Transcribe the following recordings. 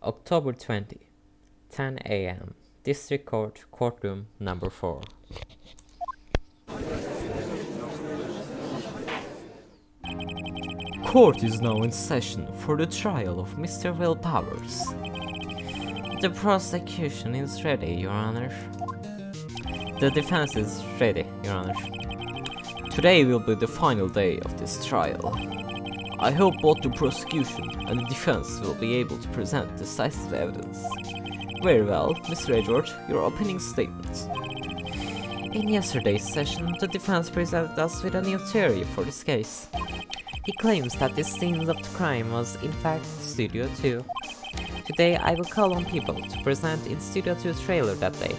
October 20, 10 a.m. District Court, Courtroom Number 4. Court is now in session for the trial of Mr. Will Powers. The prosecution is ready, Your Honor. The defense is ready, Your Honor. Today will be the final day of this trial. I hope both the prosecution and the defense will be able to present decisive evidence. Very well, Mr. Edward, your opening statement. In yesterday's session, the defense presented us with a new theory for this case. He claims that the scene of the crime was in fact Studio 2. Today I will call on people to present in Studio 2 trailer that day.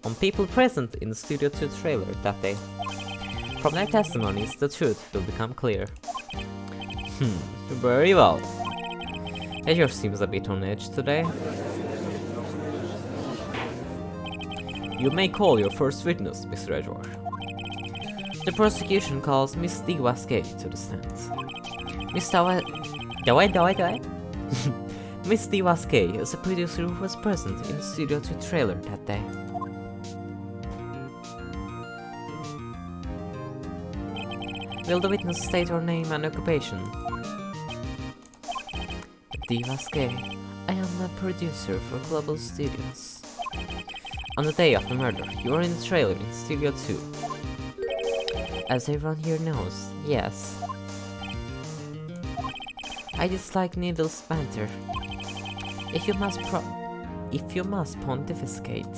On people present in Studio 2 trailer that day. From their testimonies, the truth will become clear. Very well. Edward seems a bit on edge today. You may call your first witness, Mr. Edward. The prosecution calls Miss Diwaske to the stand. Miss Diwaske is a producer who was present in the Studio 2 trailer that day. Will the witness state her name and occupation? Diwaske, I am a producer for Global Studios. On the day of the murder, you were in the trailer in Studio 2. As everyone here knows, yes. I dislike needless banter. If you must pontificate,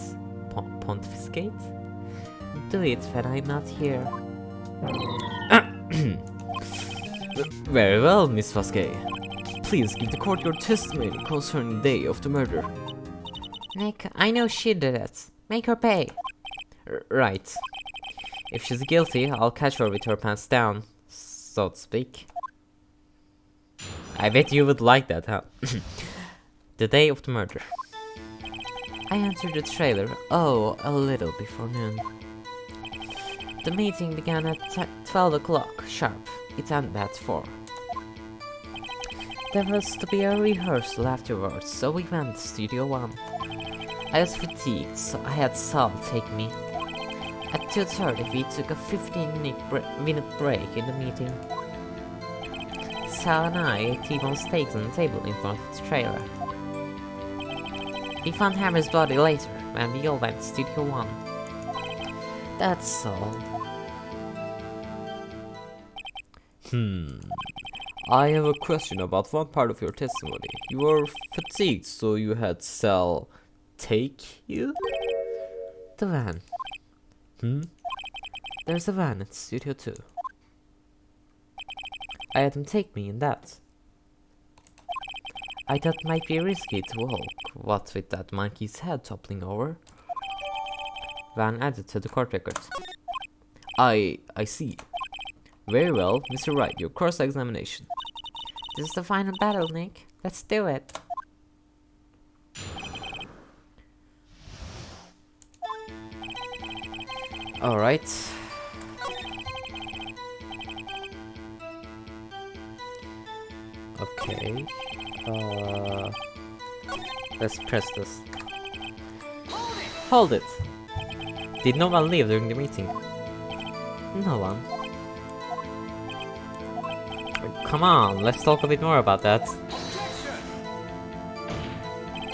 do it when I'm not here. Very well, Miss Vasquez. Please give the court your testimony concerning the day of the murder. Nick, I know she did it. Make her pay. Right. If she's guilty, I'll catch her with her pants down, so to speak. I bet you would like that, huh? The day of the murder. I entered the trailer, a little before noon. The meeting began at 12 o'clock sharp. It ended at 4. There was to be a rehearsal afterwards, so we went to Studio 1. I was fatigued, so I had Sal take me. At 2:30 we took a 15-minute break in the meeting. Sal and I ate T-bone steaks on the table in front of the trailer. We found Hammer's body later, when we all went to Studio 1. That's all. I have a question about one part of your testimony. You were fatigued, so you had Sal take you? The van. There's a van at Studio 2. I had him take me in that. I thought it might be risky to walk, what with that monkey's head toppling over. Van added to the court record. I see. Very well, Mr. Wright, your cross-examination. This is the final battle, Nick. Let's do it. Alright. Okay. Let's press this. Hold it! Did no one leave during the meeting? No one. Come on, let's talk a bit more about that.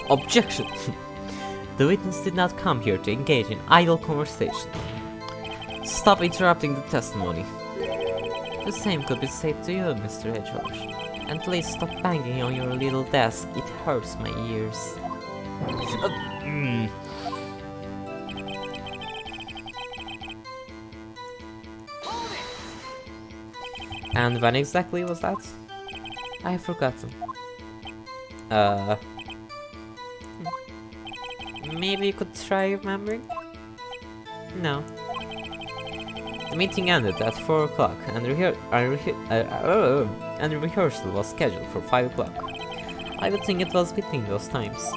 Objection! The witness did not come here to engage in idle conversation. Stop interrupting the testimony. The same could be said to you, Mr. Edward. And please stop banging on your little desk, it hurts my ears. And when exactly was that? I've forgotten. Maybe you could try remembering? No. The meeting ended at 4 o'clock and the rehearsal was scheduled for 5 o'clock. I would think it was between those times.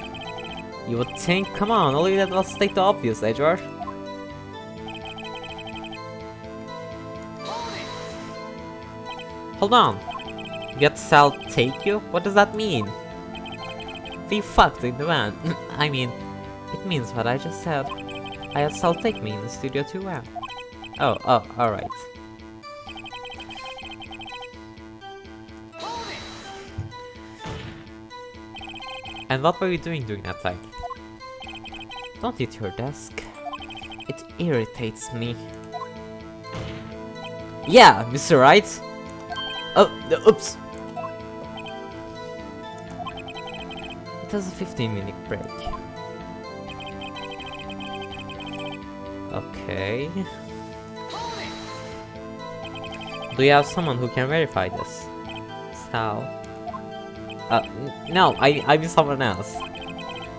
You would think? Come on, all you did was state the obvious, Edward. Hold on. You had Sal take you? What does that mean? be fucked in the van. I mean, it means what I just said. I had Sal take me in the studio too. Wow. Oh, alright. And what were you doing during that time? Don't hit your desk. It irritates me. Yeah, Mr. Wright. Oh, oops. It was a 15-minute break. Okay. Do you have someone who can verify this? Sal. No, I mean someone else.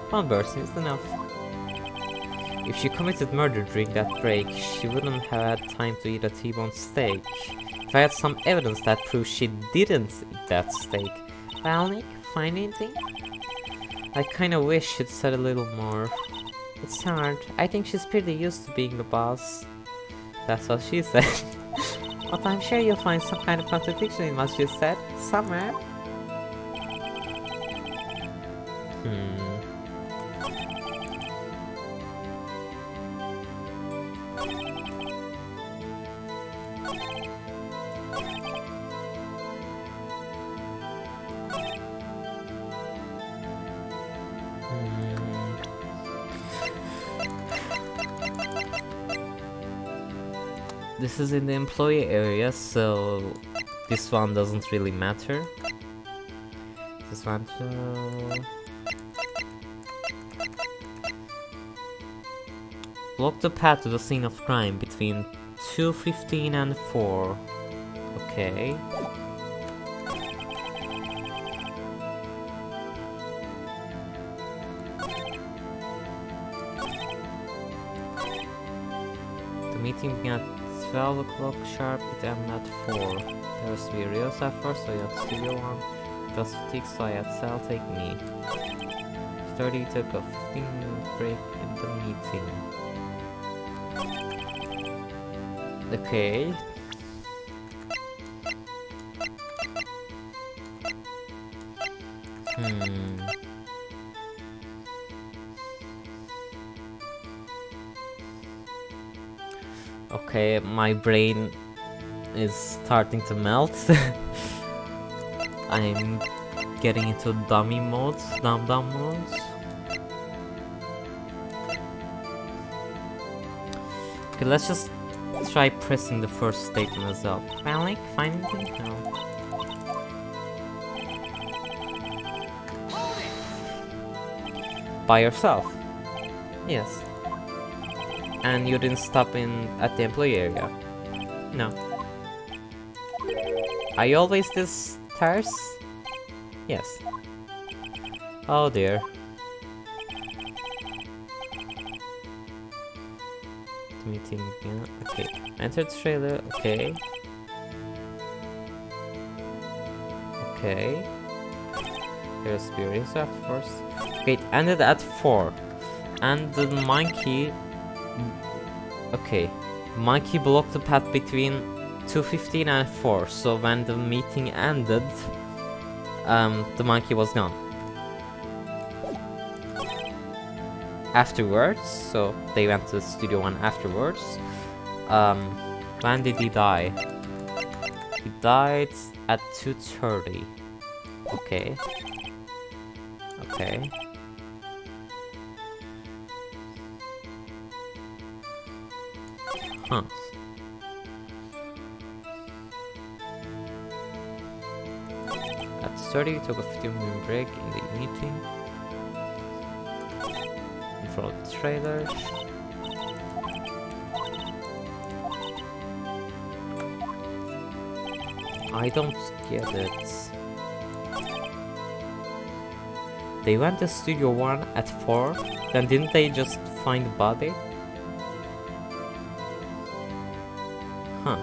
One person is enough. If she committed murder during that break, she wouldn't have had time to eat a T-bone steak. If I had some evidence that proves she didn't eat that steak. Well, Nick, find anything? I kinda wish she'd said a little more. It's hard. I think she's pretty used to being the boss. That's what she said. But I'm sure you'll find some kind of contradiction in what she said, somewhere. This is in the employee area, so this one doesn't really matter. This one too. Block the path to the scene of crime between 2:15 and 4. Okay. The meeting began at 12 o'clock sharp, it ended at 4. There was to be a rehearsal first, so I had Studio 1. It was fatigue, so I had Sal take me. 30 took a 15-minute break in the meeting. Okay. Okay, my brain is starting to melt. I'm getting into dummy modes, dumb modes. Okay, let's just try pressing the first statement as well. Panic? Find anything? No. By yourself? Yes. And you didn't stop in at the employee area? No. Are you always this terse? Yes. Oh dear. Meeting, yeah, okay. Enter the trailer, okay. Okay. There's experience of course. Okay, it ended at 4. And the monkey... Okay. Monkey blocked the path between 2:15 and 4. So when the meeting ended, the monkey was gone. Afterwards, so they went to Studio 1 afterwards. When did he die? He died at 2:30. Okay. Okay. Huh. At 30, we took a 15-minute break in the meeting. In front of the trailer. I don't get it. They went to Studio 1 at 4, then didn't they just find the body? Huh.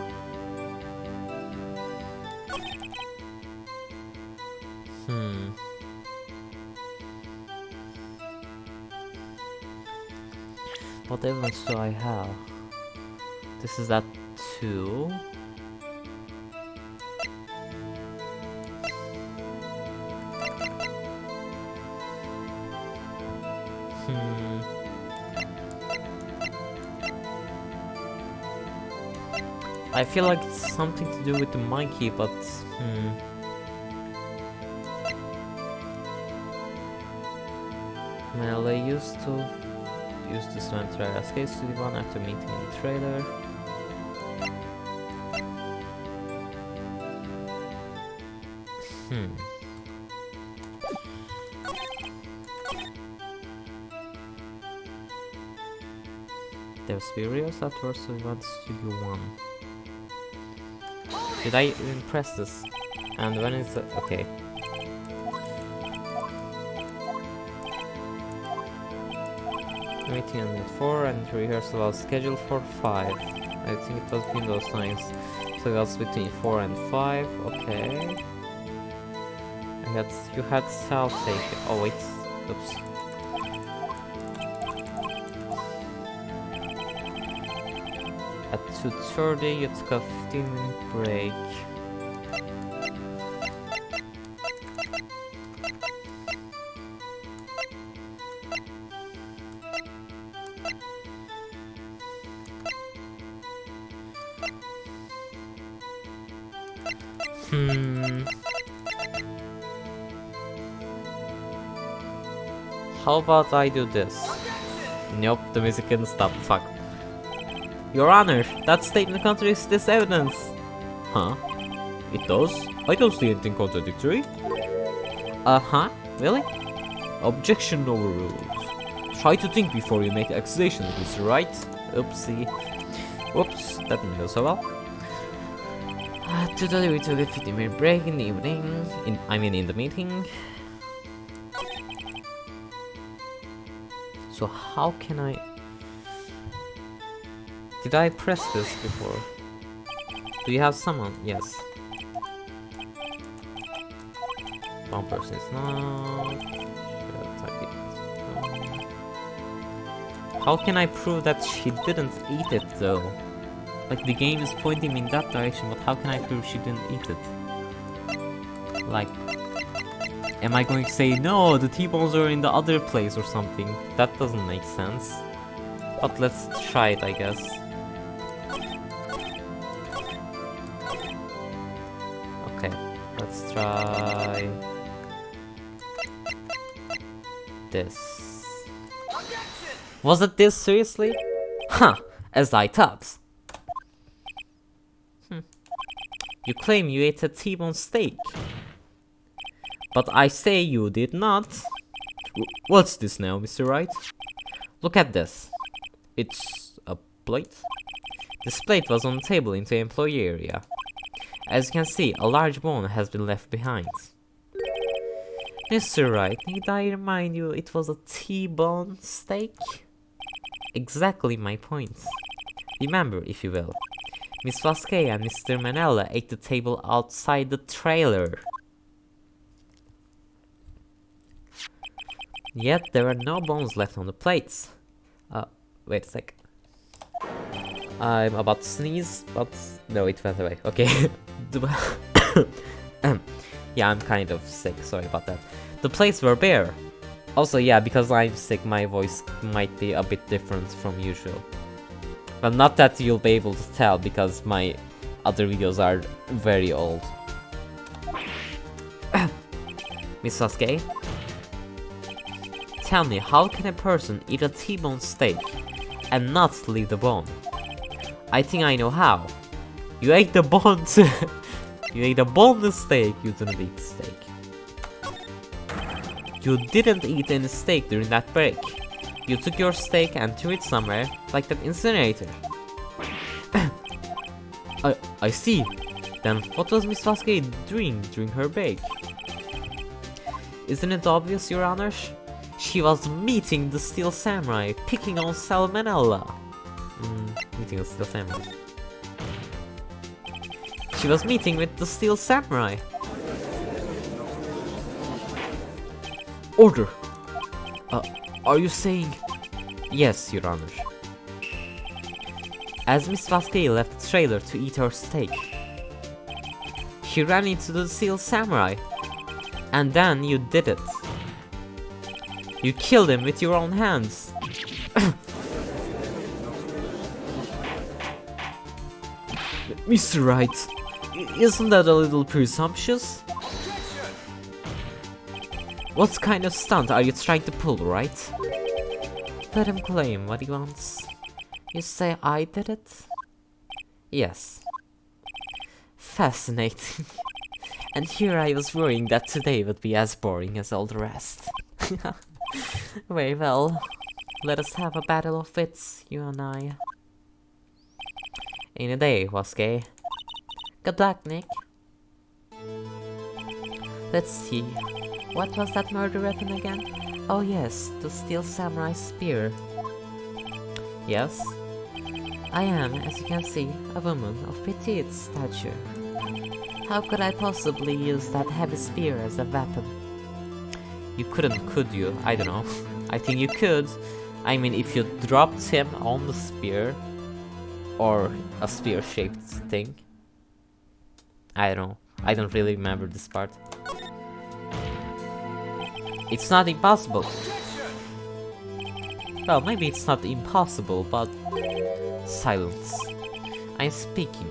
What evidence do I have? This is at 2. I feel like it's something to do with the monkey, but well, I used to use this one to escape to the one after meeting in the trailer. There's Spurious afterwards, so we want Studio 1. Did I even press this? And when is it? Okay. Meeting at 4 and rehearsal was scheduled for 5. I think it was between those times. So it was between 4 and 5, okay. You had Sal take. Oh wait, oops. At 2:30 you took a 15-minute break. How about I do this? Nope, the music couldn't stop. Fuck. Your Honor, that statement contradicts this evidence. Huh? It does? I don't see anything contradictory. Uh-huh? Really? Objection overruled. Try to think before you make accusations, Mr. Wright. Oopsie. Whoops, that didn't go so well. Today we took a 15-minute break in the evening. In the meeting. So how can I... Did I press this before? Do you have someone? Yes. One person is not... How can I prove that she didn't eat it though? Like the game is pointing me in that direction, but how can I prove she didn't eat it? Like... Am I going to say, no, the T-bones are in the other place or something? That doesn't make sense. But let's try it, I guess. Okay, let's try... this. Was it this, seriously? Huh, as I thought. You claim you ate a T-bone steak. But I say you did not. What's this now, Mr. Wright? Look at this. It's a plate? This plate was on the table in the employee area. As you can see, a large bone has been left behind. Mr. Wright, need I remind you it was a T-bone steak? Exactly my point. Remember, if you will, Miss Vasquez and Mr. Manella ate the table outside the trailer. Yet there are no bones left on the plates. Wait a sec. I'm about to sneeze, but no, it went away. Okay. Yeah, I'm kind of sick, sorry about that. The plates were bare. Also, yeah, because I'm sick, my voice might be a bit different from usual. But not that you'll be able to tell, because my other videos are very old. Miss Sasuke? Tell me, how can a person eat a T-bone steak and not leave the bone? I think I know how. You ate the bone You ate a boneless steak, you didn't eat steak. You didn't eat any steak during that break. You took your steak and threw it somewhere, like that incinerator. I see. Then what was Miss Vasquez doing during her break? Isn't it obvious, Your Honor? She was meeting the Steel Samurai, picking on Salmonella. Meeting the Steel Samurai. She was meeting with the Steel Samurai. Order! Are you saying... Yes, Your Honor. As Miss Vasquez left the trailer to eat her steak, she ran into the Steel Samurai. And then you did it. You killed him with your own hands. Mr. Wright, isn't that a little presumptuous? What kind of stunt are you trying to pull, Wright? Let him claim what he wants. You say I did it? Yes. Fascinating. And here I was worrying that today would be as boring as all the rest. Very well. Let us have a battle of wits, you and I. In a day, Waske. Good luck, Nick. Let's see. What was that murder weapon again? Oh yes, the steel samurai spear. Yes? I am, as you can see, a woman of petite stature. How could I possibly use that heavy spear as a weapon? You couldn't, could you? I don't know. I think you could. I mean, if you dropped him on the spear, or a spear-shaped thing. I don't know. I don't really remember this part. It's not impossible. Well, maybe it's not impossible, but... Silence. I'm speaking.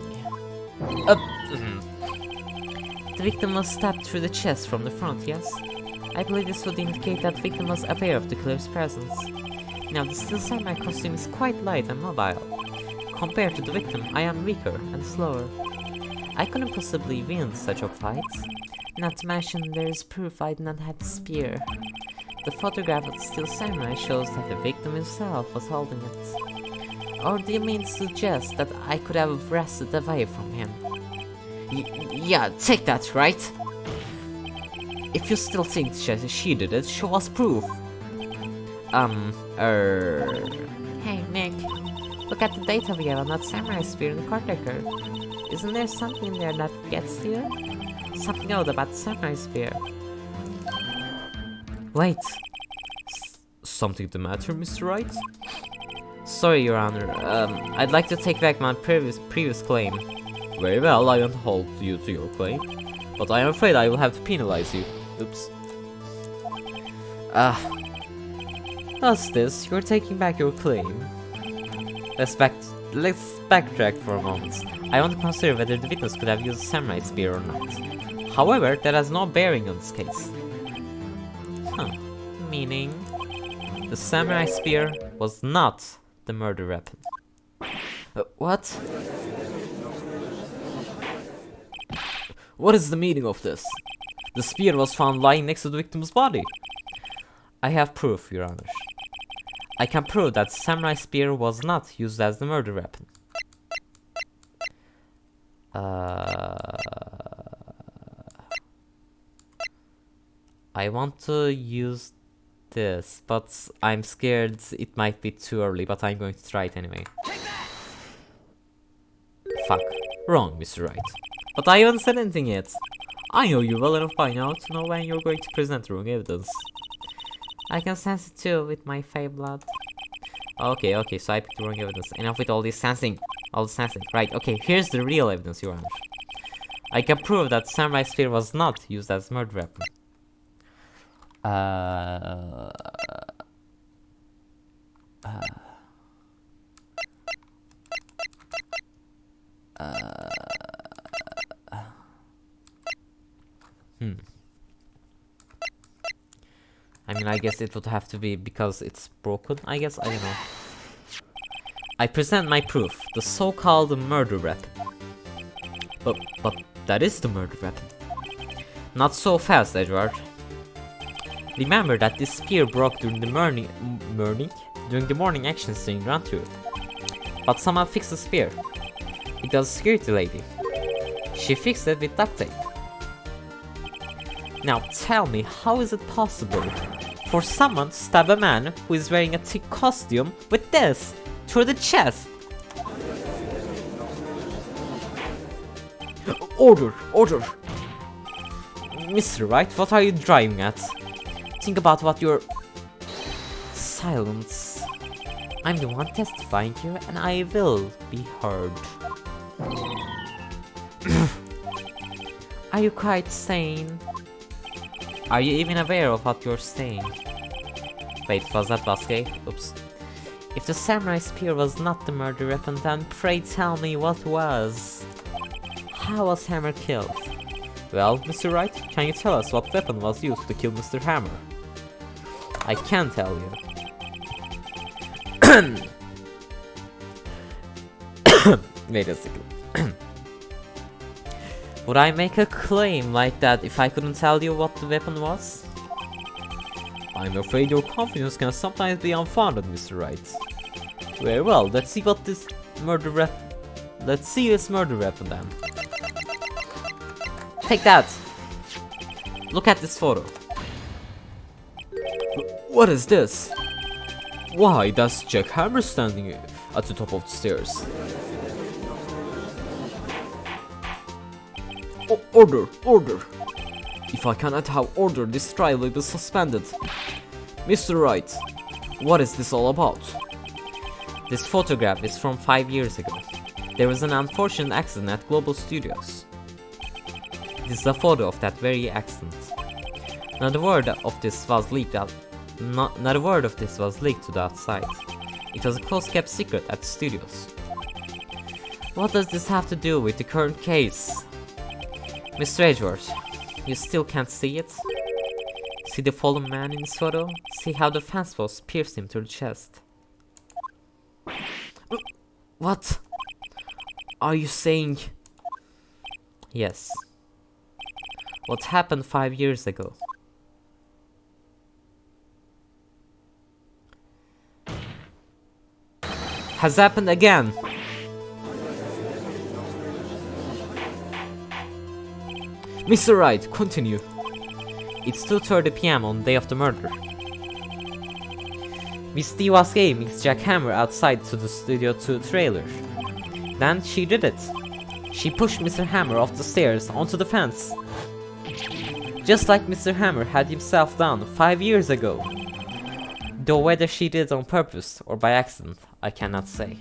The victim was stabbed through the chest from the front, yes? I believe this would indicate that the victim was aware of the killer's presence. Now, the steel samurai costume is quite light and mobile. Compared to the victim, I am weaker and slower. I couldn't possibly win such a fight. Not to mention, there is proof I did not have the spear. The photograph of the steel samurai shows that the victim himself was holding it. Or do you mean to suggest that I could have wrested away from him? Yeah, take that, right? If you still think she did it, show us proof. Hey, Nick. Look at the data we have on that samurai spear in the card decker. Isn't there something in there that gets to you? Something odd about the samurai spear. Wait. Something the matter, Mr. Wright? Sorry, Your Honor. I'd like to take back my previous claim. Very well, I won't hold you to your claim. But I am afraid I will have to penalize you. Oops. What's this? You're taking back your claim. Let's backtrack for a moment. I want to consider whether the witness could have used a samurai spear or not. However, that has no bearing on this case. Meaning, the samurai spear was not the murder weapon. What? What is the meaning of this? The spear was found lying next to the victim's body. I have proof, Your Honor. I can prove that samurai spear was not used as the murder weapon. I want to use this, but I'm scared it might be too early, but I'm going to try it anyway. Fuck. Wrong, Mr. Wright. But I haven't said anything yet. I know you well enough by now to know when you're going to present wrong evidence. I can sense it too with my fey blood. Okay, so I picked the wrong evidence. Enough with all this sensing. All the sensing. Right, okay, here's the real evidence, Your Honor. I can prove that samurai spear was not used as murder weapon. I mean, I guess it would have to be because it's broken, I guess, I don't know. I present my proof, the so-called murder weapon. But that is the murder weapon. Not so fast, Edward. Remember that this spear broke during the morning actions during run through. But someone fixed the spear. It was a security lady. She fixed it with duct tape. Now tell me, how is it possible for someone to stab a man who is wearing a thick costume with this through the chest? Order! Mr. Wright, what are you driving at? Think about what you're... Silence. I'm the one testifying here and I will be heard. Are you quite sane? Are you even aware of what you're saying? Wait, was that Vasquez? Oops. If the samurai spear was not the murder weapon, then pray tell me what was. How was Hammer killed? Well, Mr. Wright, can you tell us what weapon was used to kill Mr. Hammer? I can tell you. Wait a second. Would I make a claim like that if I couldn't tell you what the weapon was? I'm afraid your confidence can sometimes be unfounded, Mr. Wright. Very well, let's see what this murder Let's see this murder weapon then. Take that! Look at this photo. What is this? Why, that's Jack Hammer standing at the top of the stairs. Order! Order! If I cannot have order, this trial will be suspended. Mr. Wright, what is this all about? This photograph is from 5 years ago. There was an unfortunate accident at Global Studios. This is a photo of that very accident. Not a word of this was leaked out. Not a word of this was leaked to the outside. It was a close-kept secret at the studios. What does this have to do with the current case? Mr. Edgeworth, you still can't see it? See the fallen man in this photo? See how the fence post pierced him through the chest? What? Are you saying? Yes. What happened 5 years ago? Has happened again. Mr. Wright, continue. It's 2:30 PM on the day of the murder. Miss D was gaming Jack Hammer outside to the Studio 2 trailer. Then she did it. She pushed Mr. Hammer off the stairs onto the fence. Just like Mr. Hammer had himself done 5 years ago. Though whether she did it on purpose or by accident, I cannot say.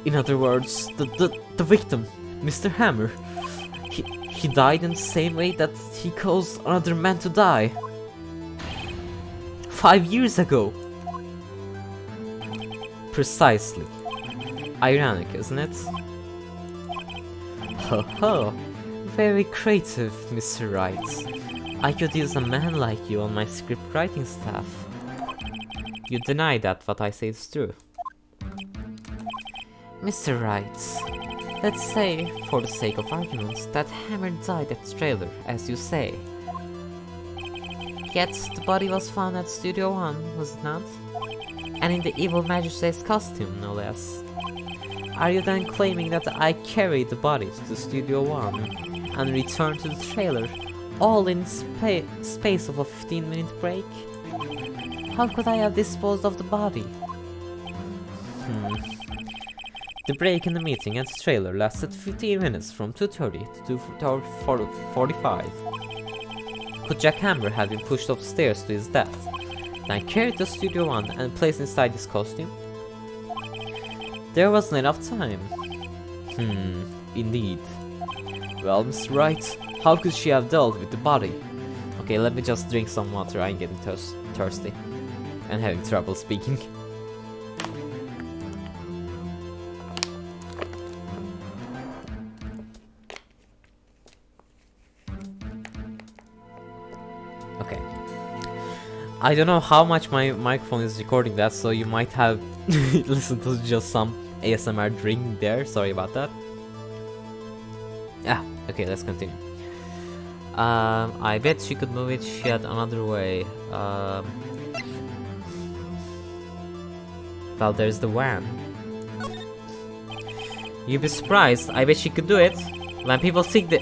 In other words, the victim, Mr. Hammer, he died in the same way that he caused another man to die. 5 years ago. Precisely. Ironic, isn't it? Ho ho, very creative, Mr. Wright. I could use a man like you on my script writing staff. You deny that what I say is true. Mr. Wright, let's say, for the sake of argument, that Hammer died at the trailer, as you say. Yet, the body was found at Studio 1, was it not? And in the evil magistrate's costume, no less. Are you then claiming that I carried the body to Studio 1 and returned to the trailer, all in space of a 15-minute break? How could I have disposed of the body? The break in the meeting at the trailer lasted 15 minutes from 2:30 to 2:45. Could Jack Hammer have been pushed upstairs to his death, then carried to Studio 1 and placed inside his costume? There wasn't enough time. Indeed. Well, Mr. Wright, how could she have dealt with the body? Okay, let me just drink some water, I'm getting thirsty. And having trouble speaking. Okay. I don't know how much my microphone is recording that, so you might have listened to just some ASMR drinking there, sorry about that. Okay, let's continue. I bet she could move it, she had another way. Well, there's the van. You'd be surprised, I bet she could do it. When people think that...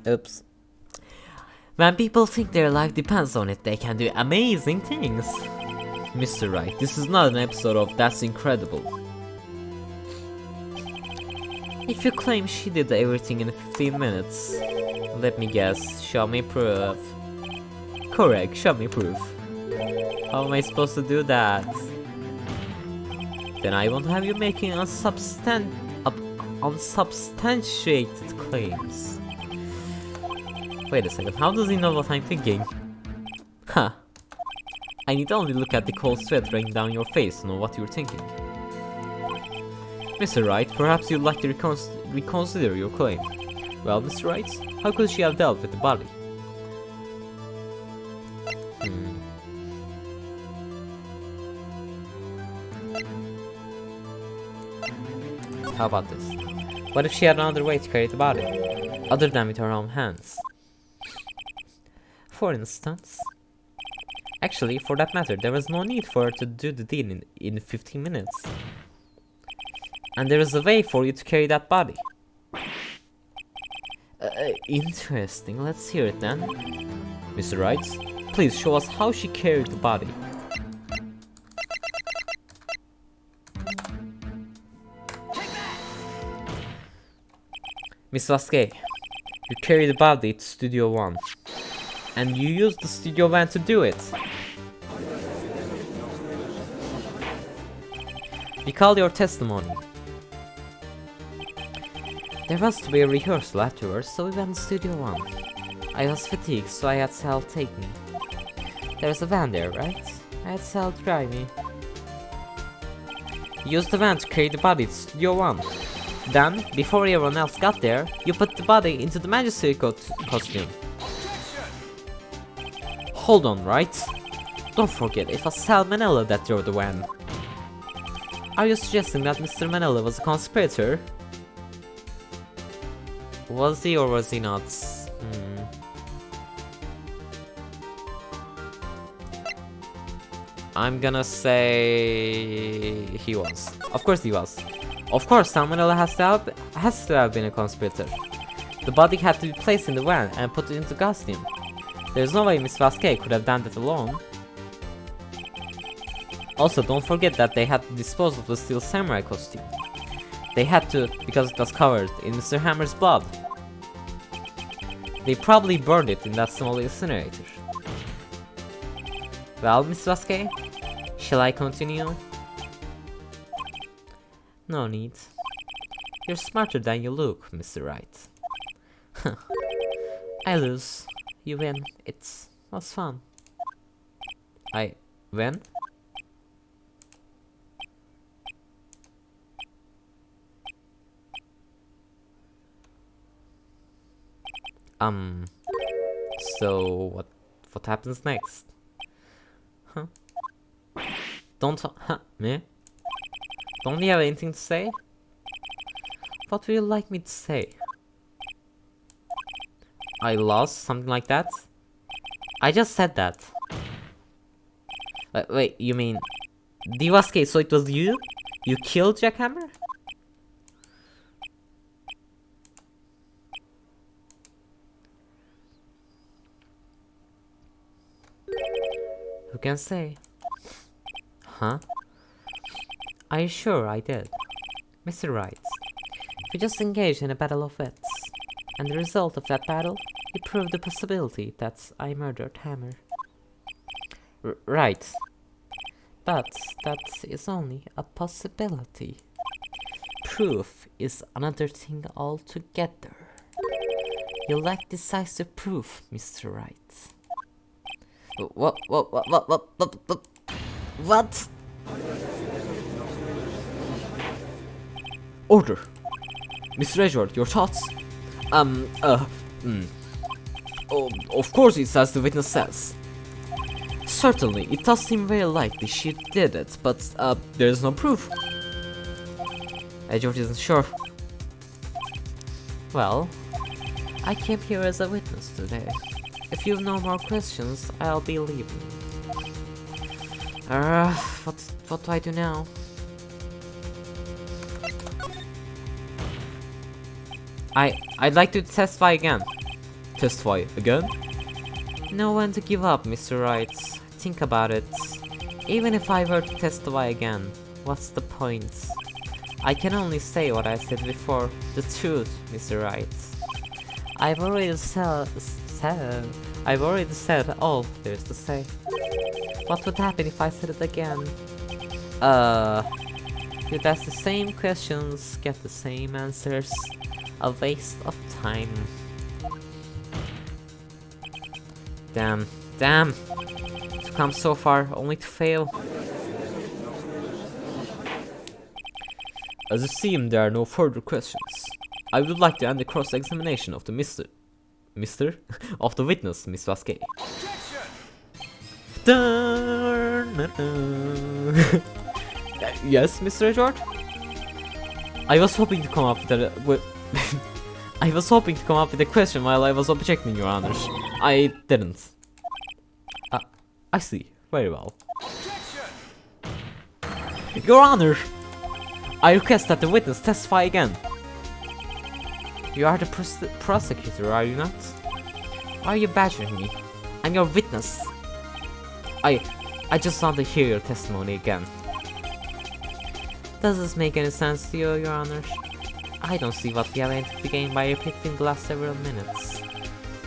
Oops. When people think their life depends on it, they can do amazing things. Mr. Wright, this is not an episode of That's Incredible. If you claim she did everything in 15 minutes, let me guess, show me proof. Correct, show me proof. How am I supposed to do that? Then I won't have you making unsubstantiated claims. Wait a second, how does he know what I'm thinking? Huh. I need only look at the cold sweat running down your face to know what you're thinking. Mr. Wright, perhaps you'd like to reconsider your claim. Well, Mr. Wright, how could she have dealt with the body? How about this? What if she had another way to carry the body, other than with her own hands? For instance... Actually, for that matter, there was no need for her to do the deed in 15 minutes. And there is a way for you to carry that body. Interesting, let's hear it then. Mr. Wright, please show us how she carried the body. Miss Vasquez, you carry the body to Studio 1. And you used the studio van to do it. Recall your testimony. There was to be a rehearsal afterwards, so we went to Studio 1. I was fatigued, so I had Sal take me. There's a van there, right? I had Sal drive me. You used the van to carry the body to Studio 1. Then, before everyone else got there, you put the body into the magistrate costume. Hold on, Wright? Don't forget, it was Sal Manella that drove the van. Are you suggesting that Mr. Manella was a conspirator? Was he or was he not? I'm gonna say... he was. Of course he was. Of course, Sal Manella has to have been a conspirator. The body had to be placed in the van and put into costume. There's no way Miss Vasquez could have done that alone. Also, don't forget that they had to dispose of the steel samurai costume. They had to, because it was covered in Mr. Hammer's blood. They probably burned it in that small incinerator. Well, Miss Vasquez, shall I continue? No need. You're smarter than you look, Mr. Wright. I lose. You win. It was fun. I win? So what happens next? Huh? Me? Don't you have anything to say? What would you like me to say? I lost, something like that? I just said that. Wait, you mean... Vasquez, so it was you? You killed Jack Hammer? Who can say? Huh? Are you sure I did? Mr. Wright, we just engaged in a battle of wits. And the result of that battle, you proved the possibility that I murdered Hammer. Right. But that is only a possibility. Proof is another thing altogether. You lack decisive proof, Mr. Wright. What? Order! Mr. Edward, your thoughts? Of course it's as the witness says. Certainly, it does seem very likely she did it, but, there's no proof. Edward isn't sure. Well, I came here as a witness today. If you have no more questions, I'll be leaving. What do I do now? I'd like to testify again. Testify again? Know when to give up, Mr. Wright. Think about it. Even if I were to testify again, what's the point? I can only say what I said before, the truth, Mr. Wright. I've already said all there's to say. What would happen if I said it again? You'd ask the same questions, get the same answers. A waste of time. Damn, damn! To come so far, only to fail. As you seem there are no further questions, I would like to end the cross-examination of the Mr. of the witness, Miss Vasquez. Yes, Mr. Edward? I was hoping to come up with I was hoping to come up with a question while I was objecting, Your Honor. I didn't. I see. Very well. Your Honor! I request that the witness testify again. You are the prosecutor, are you not? Why are you badgering me? I'm your witness. I just want to hear your testimony again. Does this make any sense to you, Your Honor? I don't see what we have anything to gain by repeating the last several minutes.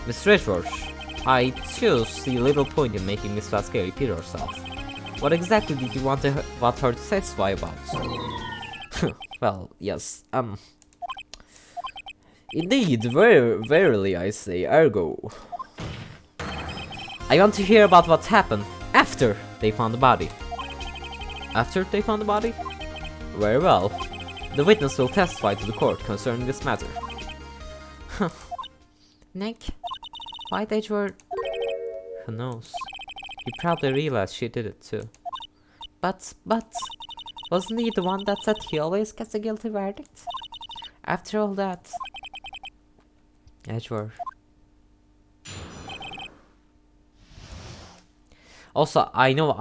Mr. Edward, I too see little point in making Miss Vasquez repeat herself. What exactly did you want her to testify about? Well, yes, indeed, verily I say, ergo. I want to hear about what happened after they found the body. After they found the body? Very well. The witness will testify to the court concerning this matter. Nick? Why did Edward? Who knows? He probably realized she did it too. But, wasn't he the one that said he always gets a guilty verdict? After all that... Edward. Also, I know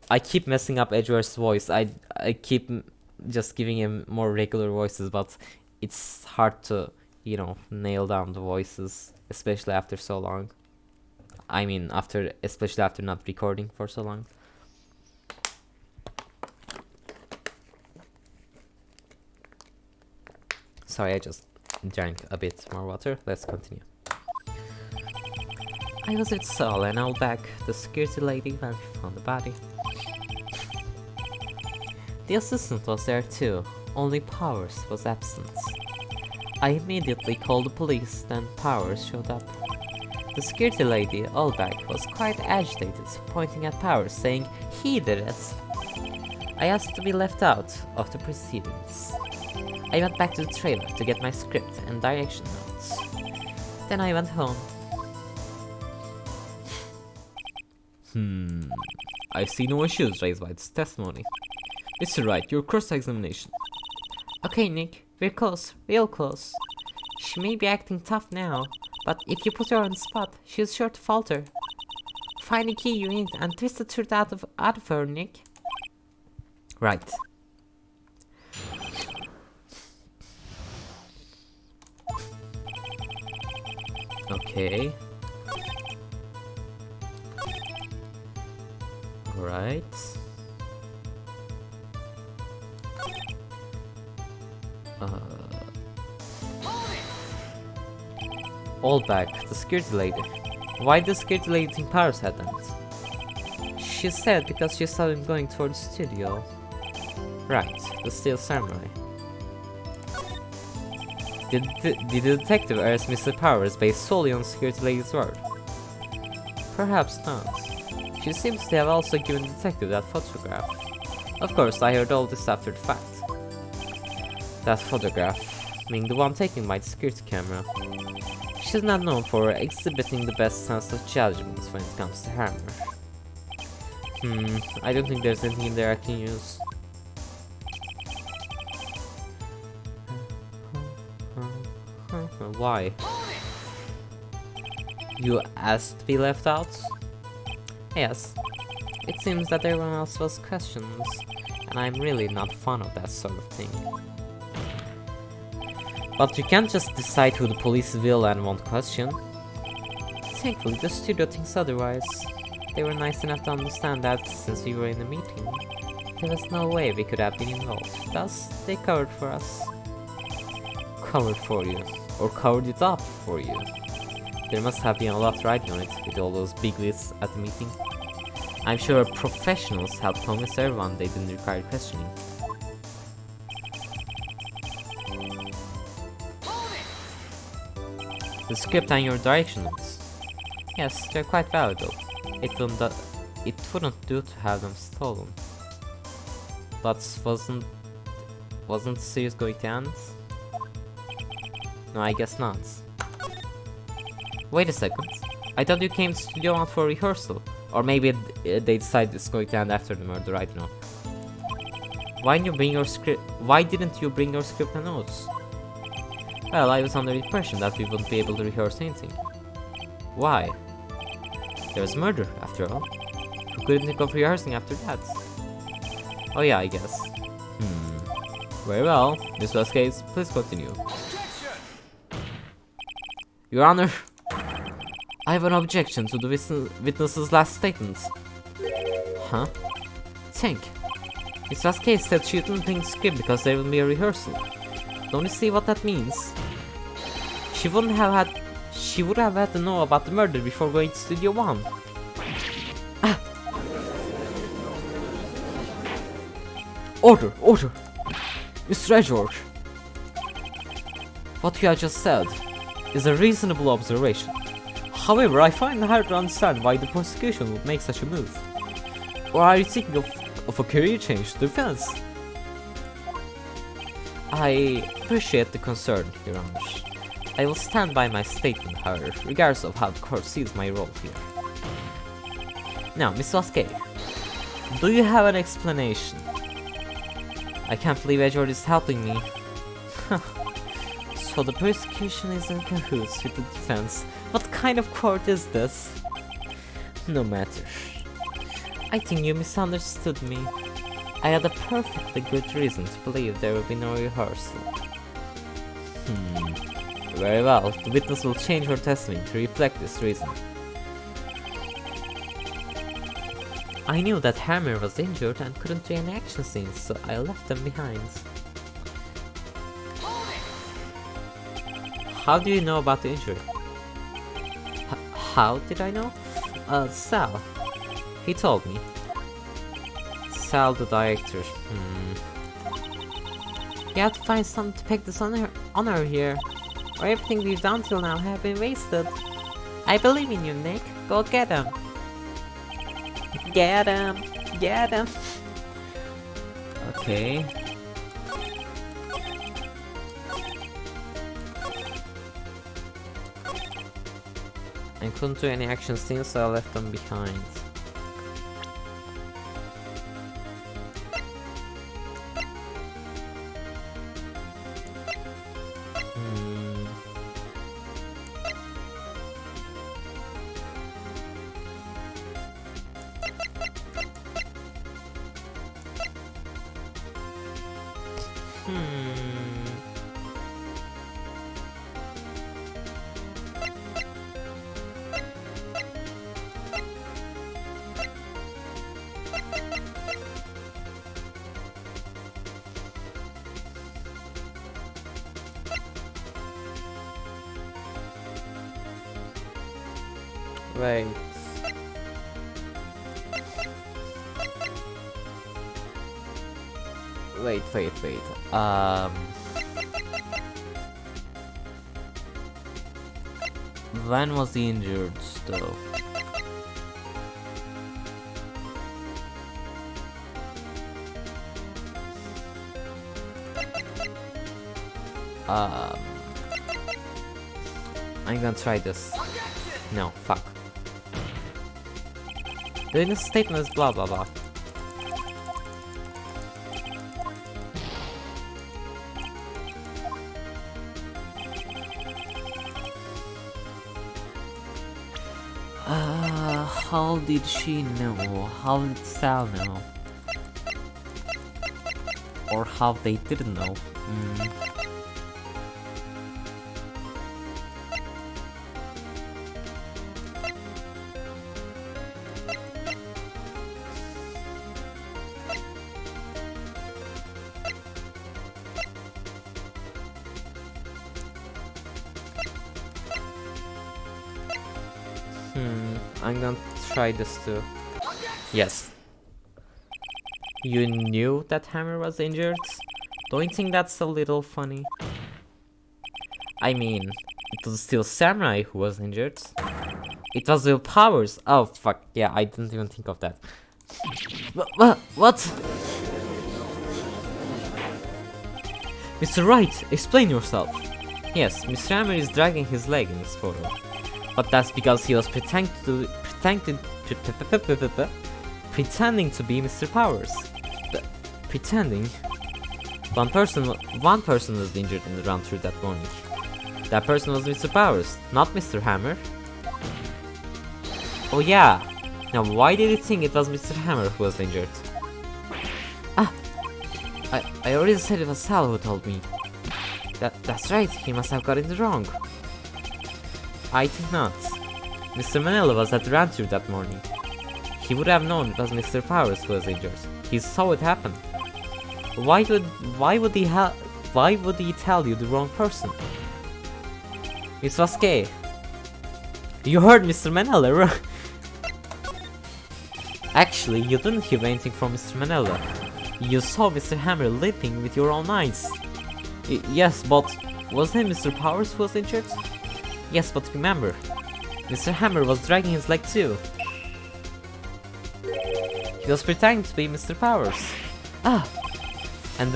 I keep messing up Edward's voice. I keep just giving him more regular voices, but it's hard to, you know, nail down the voices, especially after so long. I mean, especially after not recording for so long. Sorry, I just drank a bit more water. Let's continue. I was with Saul and out back, the security lady, when we found the body. The assistant was there too, only Powers was absent. I immediately called the police, then Powers showed up. The security lady, Allback, was quite agitated, pointing at Powers, saying he did it. I asked to be left out of the proceedings. I went back to the trailer to get my script and direction notes. Then I went home. I see no issues raised by this testimony. Mr. Wright, your cross-examination. Okay, Nick, we're close, real close. She may be acting tough now, but if you put her on the spot, she's sure to falter. Find the key you need and twist the truth out of her, Nick. Right. Okay. Alright. All back, the security lady. Why the security lady think Powers had that? She said because she saw him going toward the studio. Right, the steel samurai. Did the detective arrest Mr. Powers based solely on security lady's word? Perhaps not. She seems to have also given the detective that photograph. Of course, I heard all this after the fact. That photograph, being the one taken by the security camera. She's not known for exhibiting the best sense of judgment when it comes to hammer. I don't think there's anything in there I can use. Why? You asked to be left out? Yes. It seems that everyone else was questioned, and I'm really not fond of that sort of thing. But you can't just decide who the police will and won't question. Thankfully, the studio thinks otherwise. They were nice enough to understand that since we were in a meeting, there was no way we could have been involved. Thus, they covered for us. Covered for you. Or covered it up for you. There must have been a lot riding on it with all those big lists at the meeting. I'm sure professionals helped convince everyone they didn't require questioning. The script and your direction notes. Yes, they're quite valuable. It wouldn't do to have them stolen. But wasn't the series going to end? No, I guess not. Wait a second. I thought you came to Studio 1 for rehearsal. Or maybe they decided it's going to end after the murder, I don't know. Why didn't you bring your script and notes? Well, I was under the impression that we wouldn't be able to rehearse anything. Why? There was murder, after all. Who couldn't think of rehearsing after that? Oh yeah, I guess. Very well. This was case, please continue. Your Honor, I have an objection to the witness's last statement. Huh? Think. Miss Vasquez said she didn't bring the script because there will be a rehearsal. Don't you see what that means? She would have had to know about the murder before going to Studio 1. Ah. Order! Mr. Edgeworth! What you have just said is a reasonable observation. However, I find it hard to understand why the prosecution would make such a move. Or are you thinking of a career change to defense? I appreciate the concern, Your Honor. I will stand by my statement, however, regardless of how the court sees my role here. Now, Miss Vasquez, do you have an explanation? I can't believe Edward is helping me. So the prosecution is in cahoots with the defense. What kind of court is this? No matter. I think you misunderstood me. I had a perfectly good reason to believe there will be no rehearsal. Very well, the witness will change her testimony to reflect this reason. I knew that Hammer was injured and couldn't do any action scenes, so I left them behind. How do you know about the injury? How did I know? Sal. He told me. Sal, the director. You have to find something to pick this honor here, or everything we've done till now have been wasted. I believe in you, Nick. Go get him. Get him. Get him. Okay. I couldn't do any action scenes, so I left them behind. Wait. Wait. When was he injured, though? I'm gonna try this. No, fuck. The witness statement is blah blah blah. How did she know? How did Sal know? Or how they didn't know? I'm gonna try this too. Yes. You knew that Hammer was injured? Don't you think that's a little funny? I mean, it was still Samurai who was injured. It was Will Powers. Oh fuck, yeah, I didn't even think of that. What? Mr. Wright, explain yourself. Yes, Mr. Hammer is dragging his leg in this photo. But that's because he was pretending to be Mr. Powers. Pretending? One person was injured in the run through that morning. That person was Mr. Powers, not Mr. Hammer. Oh yeah. Now why did you think it was Mr. Hammer who was injured? Ah! I already said it was Sal who told me. That's right, he must have got it wrong. I think not. Mr. Manila was at the run through that morning. He would have known it was Mr. Powers who was injured. He saw it happen. Why would he tell you the wrong person? Miss Vasquez. You heard Mr. Manila, right? Actually, you didn't hear anything from Mr. Manila. You saw Mr. Hammer limping with your own eyes. Yes, but wasn't it Mr. Powers who was injured? Yes, but remember, Mr. Hammer was dragging his leg too. He was pretending to be Mr. Powers. Ah! And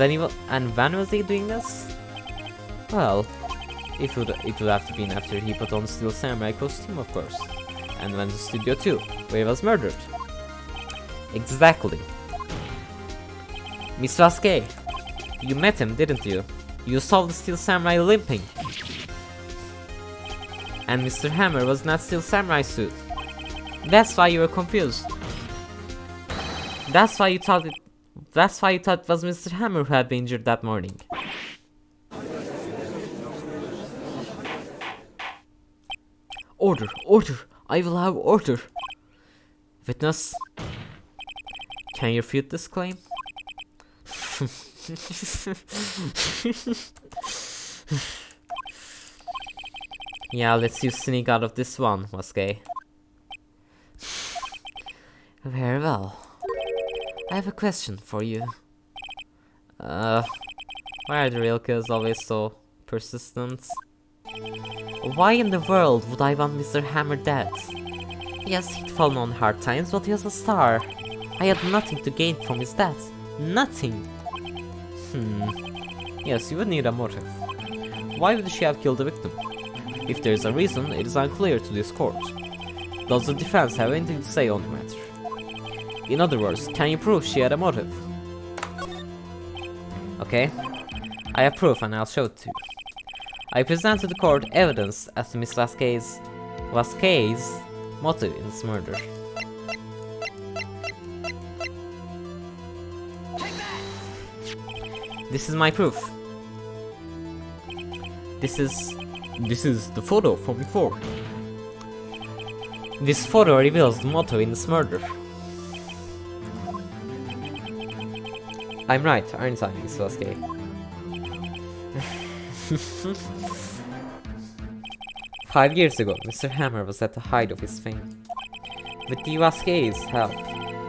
when was he doing this? Well, it would have to be after he put on Steel Samurai costume, of course. And went to Studio 2, where he was murdered. Exactly. Miss Vasquez, you met him, didn't you? You saw the Steel Samurai limping. And Mr. Hammer was not Steel Samurai suit. That's why you were confused. That's why you thought it was Mr. Hammer who had been injured that morning. Order! Order! I will have order! Witness, can you refute this claim? Yeah, let's you sneak out of this one, Vasquez. Very well. I have a question for you. Why are the real kids always so persistent? Why in the world would I want Mr. Hammer dead? Yes, he'd fallen on hard times, but he was a star. I had nothing to gain from his death. Nothing. Yes, you would need a motive. Why would she have killed the victim? If there is a reason, it is unclear to this court. Does the defense have anything to say on the matter? In other words, can you prove she had a motive? Okay, I have proof and I'll show it to you. I present to the court evidence as to Miss Vasquez's motive in this murder. This is my proof. This is the photo from before. This photo reveals the motive in this murder. I'm right, aren't I, Miss Vasquez? Five years ago, Mr. Hammer was at the height of his fame. With the Vasquez's help,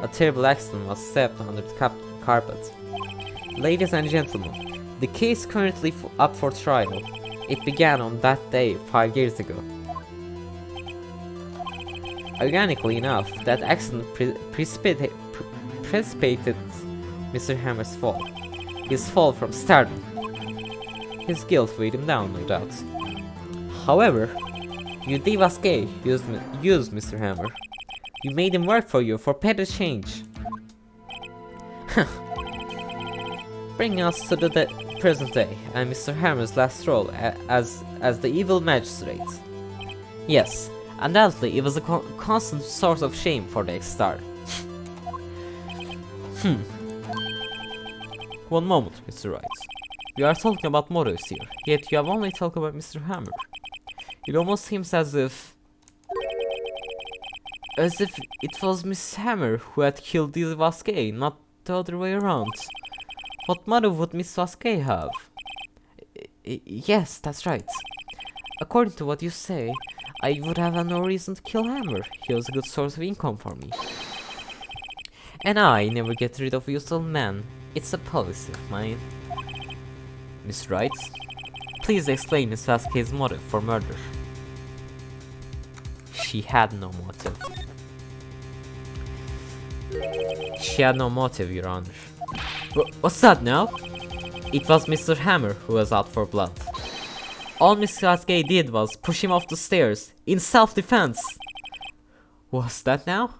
a terrible accident was swept under the carpet. Ladies and gentlemen, the case currently up for trial. It began on that day 5 years ago. Ironically enough, that accident precipitated Mr. Hammer's fall. His fall from stardom. His guilt weighed him down, no doubt. However, you D. Vasquez used Mr. Hammer. You made him work for you for petty change. Bringing us to the present day and Mr. Hammer's last role as the evil magistrate. Yes, undoubtedly it was a constant source of shame for the ex-star. One moment, Mr. Wright. We are talking about motives here, yet you have only talked about Mr. Hammer. It almost seems as if it was Miss Hammer who had killed this Vasquez, not the other way around. What motive would Miss Vasquez have? Yes, that's right. According to what you say, I would have no reason to kill Hammer. He was a good source of income for me. And I never get rid of useful men. It's a policy of mine. Miss Wright, please explain Miss Vasquez's motive for murder. she had no motive. She had no motive, Your Honor. What's that now? It was Mr. Hammer who was out for blood. All Mr. Vasquez did was push him off the stairs, in self-defense. What's that now?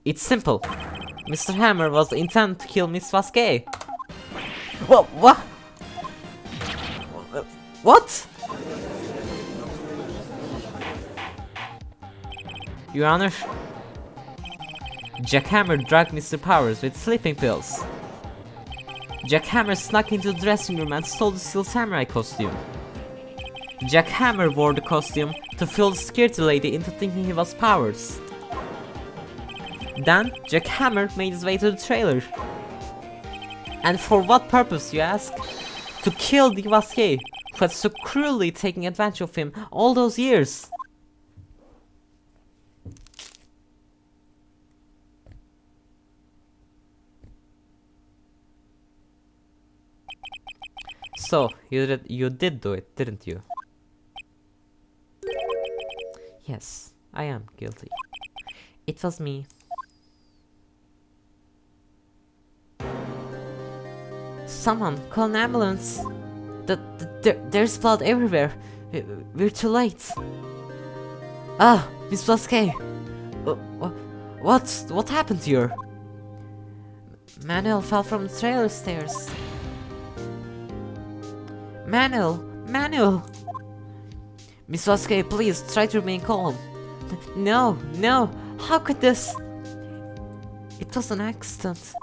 It's simple. Mr. Hammer was intended to kill Miss Vasquez. What? What? Your Honor, Jack Hammer drugged Mr. Powers with sleeping pills. Jack Hammer snuck into the dressing room and stole the Steel Samurai costume. Jack Hammer wore the costume to fool the security lady into thinking he was Powers. Then, Jack Hammer made his way to the trailer. And for what purpose, you ask? To kill the Vasquez, who had so cruelly taken advantage of him all those years. So, you did do it, didn't you? Yes, I am guilty. It was me. Someone call an ambulance. There's blood everywhere. We're too late. Ah, Miss Vasquez. What happened to her? Manuel fell from the trailer stairs. Manuel! Miss Vasquez, please try to remain calm. No, how could this? It was an accident.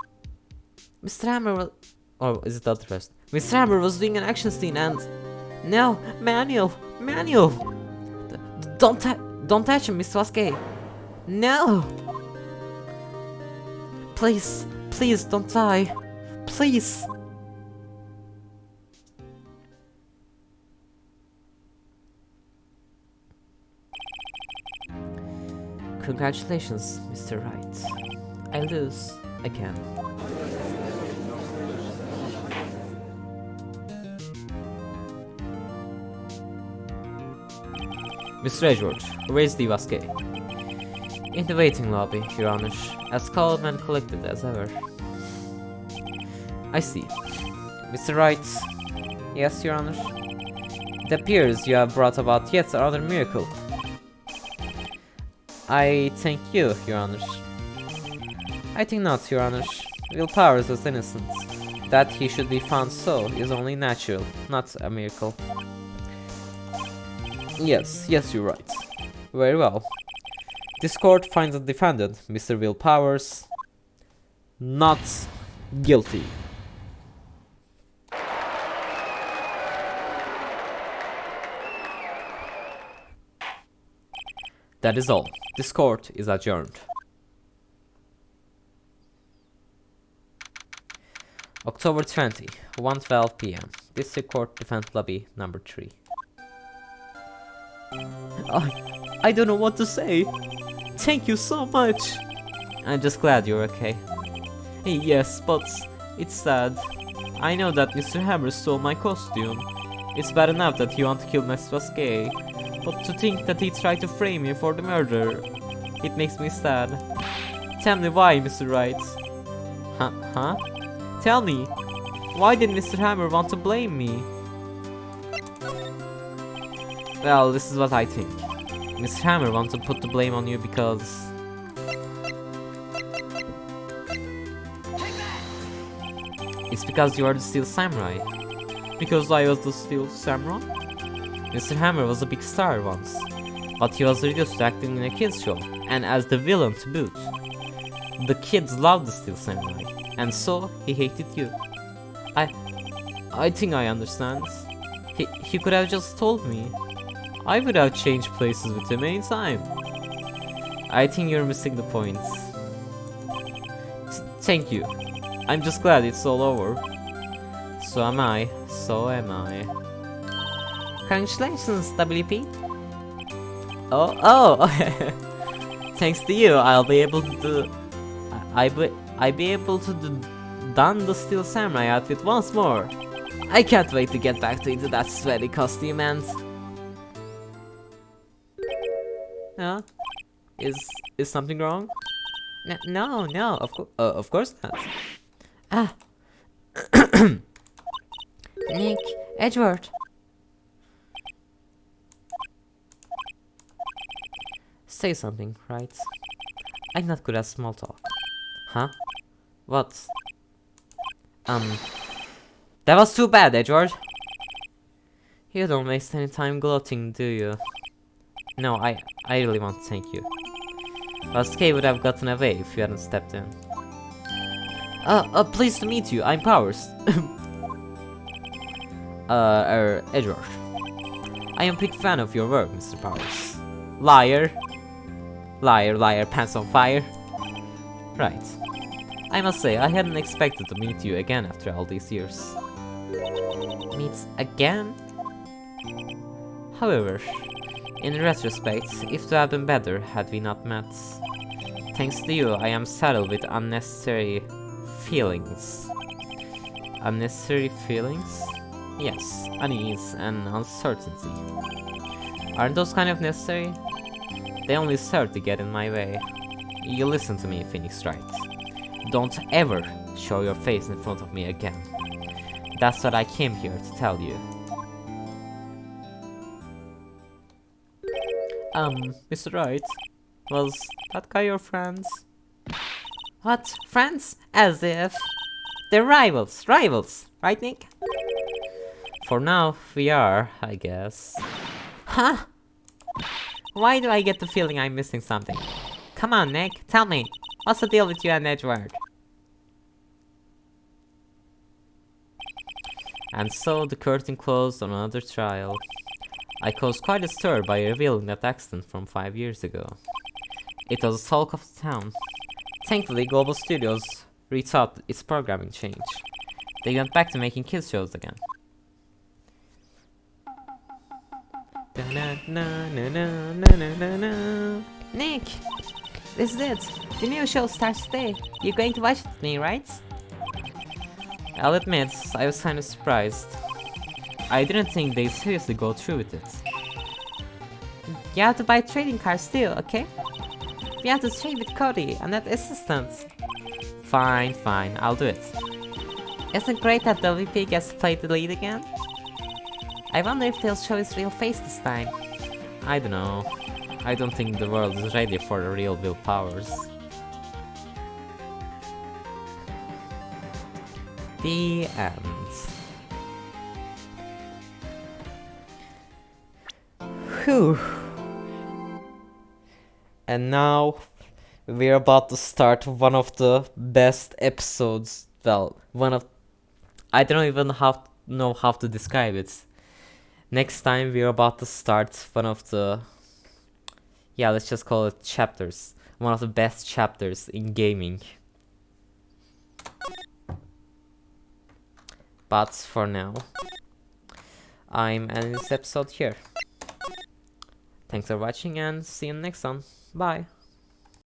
Mr. Hammer was... Or is it the other first? Mr. Hammer was doing an action scene and... No, Manuel! Don't touch him, Miss Vasquez! No! Please, don't die. Please! Congratulations, Mr. Wright. I lose again. Mr. Edgeworth, where's the Vasquez? In the waiting lobby, Your Honor, as calm and collected as ever. I see. Mr. Wright. Yes, Your Honor. It appears you have brought about yet another miracle. I thank you, Your Honor. I think not, Your Honor. Will Powers is innocent. That he should be found so is only natural, not a miracle. Yes, you're right. Very well. This court finds the defendant, Mr. Will Powers, not guilty. That is all. This court is adjourned. October 20, 1:12 p.m. District Court Defense Lobby number 3. I don't know what to say. Thank you so much. I'm just glad you're okay. Yes, but it's sad. I know that Mr. Hammer stole my costume. It's bad enough that he wanted to kill Miss Vasquez, but to think that he tried to frame me for the murder, it makes me sad. Tell me why, Mr. Wright. Huh? Tell me, why did Mr. Hammer want to blame me? Well, this is what I think. Mr. Hammer wants to put the blame on you because... It's because you are the Steel Samurai. Because I was the Steel Samurai? Mr. Hammer was a big star once, but he was reduced to acting in a kids show, and as the villain to boot. The kids loved the Steel Samurai, and so he hated you. I think I understand. He could have just told me. I would have changed places with him anytime. I think you're missing the point. Thank you. I'm just glad it's all over. So am I. Congratulations, WP. Oh. Thanks to you, I'll be able to do... I'll be able to don the Steel Samurai outfit once more. I can't wait to get back into that sweaty costume and... No? Is something wrong? No, of course not. Ah, Nick, Edward. Say something, right? I'm not good at small talk. Huh? What? That was too bad, Edward. You don't waste any time gloating, do you? No, I really want to thank you. But Skay would have gotten away if you hadn't stepped in. Pleased to meet you, I'm Powers. Edward. I am a big fan of your work, Mr. Powers. Liar. Liar, pants on fire. Right. I must say, I hadn't expected to meet you again after all these years. Meet again? However, in retrospect, it would have been better had we not met. Thanks to you, I am saddled with unnecessary feelings. Unnecessary feelings? Yes, unease and uncertainty. Aren't those kind of necessary? They only serve to get in my way. You listen to me, Phoenix Wright. Don't ever show your face in front of me again. That's what I came here to tell you. Mr. Wright, was that guy your friends? What? Friends? As if. They're rivals, right, Nick? For now, we are, I guess. Huh? Why do I get the feeling I'm missing something? Come on, Nick, tell me. What's the deal with you and Edward? And so the curtain closed on another trial. I caused quite a stir by revealing that accident from 5 years ago. It was the talk of the town. Thankfully, Global Studios rethought its programming change. They went back to making kids shows again. Nick! This is it! The new show starts today. You're going to watch it with me, right? I'll admit, I was kind of surprised. I didn't think they'd seriously go through with it. You have to buy trading cards too, okay? We have to trade with Cody and that assistant. Fine, I'll do it. Isn't it great that the VP gets to play the lead again? I wonder if they'll show his real face this time. I don't know. I don't think the world is ready for the real Will Powers. The end. Whew. And now we're about to start one of the best episodes. Well, I don't even know how to describe it. Next time we're about to start one of the, yeah, let's just call it chapters. One of the best chapters in gaming. But for now, I'm ending this episode here. Thanks for watching and see you in the next one. Bye.